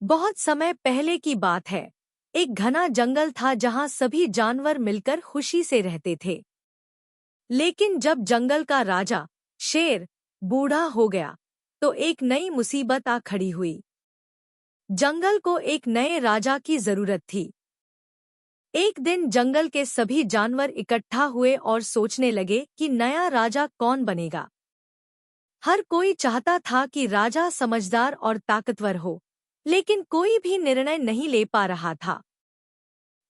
बहुत समय पहले की बात है। एक घना जंगल था जहां सभी जानवर मिलकर खुशी से रहते थे। लेकिन जब जंगल का राजा शेर बूढ़ा हो गया तो एक नई मुसीबत आ खड़ी हुई। जंगल को एक नए राजा की जरूरत थी। एक दिन जंगल के सभी जानवर इकट्ठा हुए और सोचने लगे कि नया राजा कौन बनेगा। हर कोई चाहता था कि राजा समझदार और ताकतवर हो, लेकिन कोई भी निर्णय नहीं ले पा रहा था।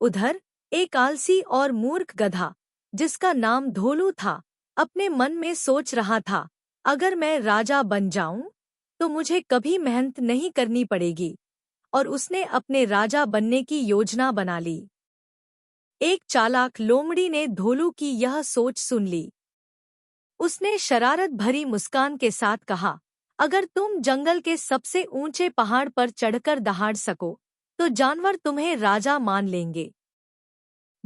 उधर एक आलसी और मूर्ख गधा, जिसका नाम धोलू था, अपने मन में सोच रहा था, अगर मैं राजा बन जाऊं तो मुझे कभी मेहनत नहीं करनी पड़ेगी। और उसने अपने राजा बनने की योजना बना ली। एक चालाक लोमड़ी ने धोलू की यह सोच सुन ली। उसने शरारत भरी मुस्कान के साथ कहा, अगर तुम जंगल के सबसे ऊंचे पहाड़ पर चढ़कर दहाड़ सको तो जानवर तुम्हें राजा मान लेंगे।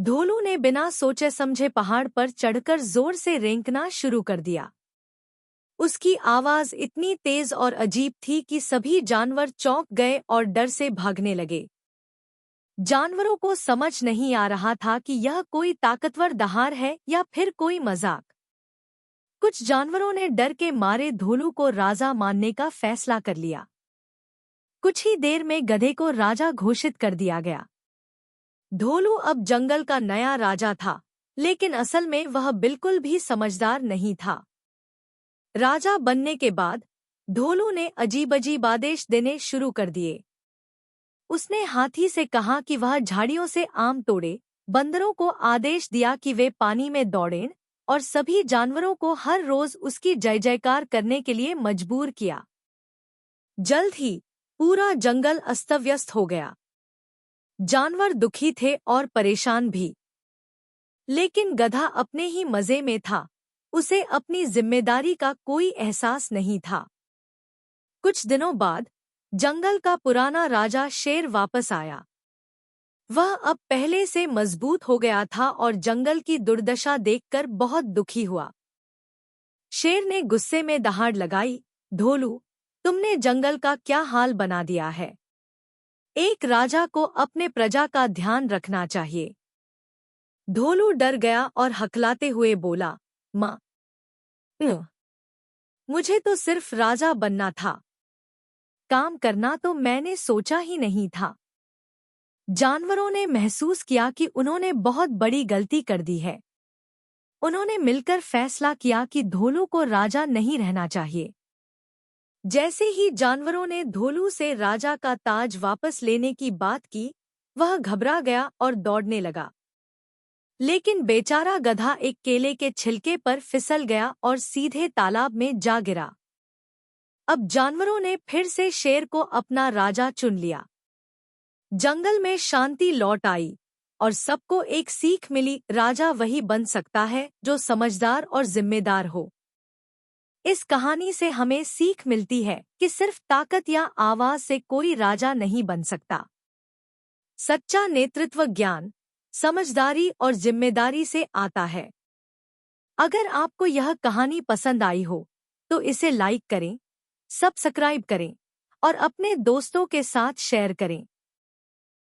धोलू ने बिना सोचे समझे पहाड़ पर चढ़कर जोर से रेंकना शुरू कर दिया। उसकी आवाज इतनी तेज और अजीब थी कि सभी जानवर चौंक गए और डर से भागने लगे। जानवरों को समझ नहीं आ रहा था कि यह कोई ताकतवर दहाड़ है या फिर कोई मजाक। कुछ जानवरों ने डर के मारे धोलू को राजा मानने का फैसला कर लिया। कुछ ही देर में गधे को राजा घोषित कर दिया गया। धोलू अब जंगल का नया राजा था, लेकिन असल में वह बिल्कुल भी समझदार नहीं था। राजा बनने के बाद धोलू ने अजीब-अजीब आदेश देने शुरू कर दिए। उसने हाथी से कहा कि वह झाड़ियों से आम तोड़े, बंदरों को आदेश दिया कि वे पानी में दौड़ें और सभी जानवरों को हर रोज उसकी जय जयकार करने के लिए मजबूर किया। जल्द ही पूरा जंगल अस्त-व्यस्त हो गया। जानवर दुखी थे और परेशान भी। लेकिन गधा अपने ही मजे में था। उसे अपनी जिम्मेदारी का कोई एहसास नहीं था। कुछ दिनों बाद जंगल का पुराना राजा शेर वापस आया। वह अब पहले से मजबूत हो गया था और जंगल की दुर्दशा देखकर बहुत दुखी हुआ। शेर ने गुस्से में दहाड़ लगाई, धोलू, तुमने जंगल का क्या हाल बना दिया है। एक राजा को अपने प्रजा का ध्यान रखना चाहिए। धोलू डर गया और हकलाते हुए बोला, माँ, मुझे तो सिर्फ राजा बनना था, काम करना तो मैंने सोचा ही नहीं था। जानवरों ने महसूस किया कि उन्होंने बहुत बड़ी गलती कर दी है। उन्होंने मिलकर फैसला किया कि धोलू को राजा नहीं रहना चाहिए। जैसे ही जानवरों ने धोलू से राजा का ताज वापस लेने की बात की, वह घबरा गया और दौड़ने लगा। लेकिन बेचारा गधा एक केले के छिलके पर फिसल गया और सीधे तालाब में जा गिरा। अब जानवरों ने फिर से शेर को अपना राजा चुन लिया। जंगल में शांति लौट आई और सबको एक सीख मिली, राजा वही बन सकता है जो समझदार और जिम्मेदार हो। इस कहानी से हमें सीख मिलती है कि सिर्फ ताकत या आवाज से कोई राजा नहीं बन सकता। सच्चा नेतृत्व ज्ञान, समझदारी और जिम्मेदारी से आता है। अगर आपको यह कहानी पसंद आई हो तो इसे लाइक करें, सब्सक्राइब करें और अपने दोस्तों के साथ शेयर करें।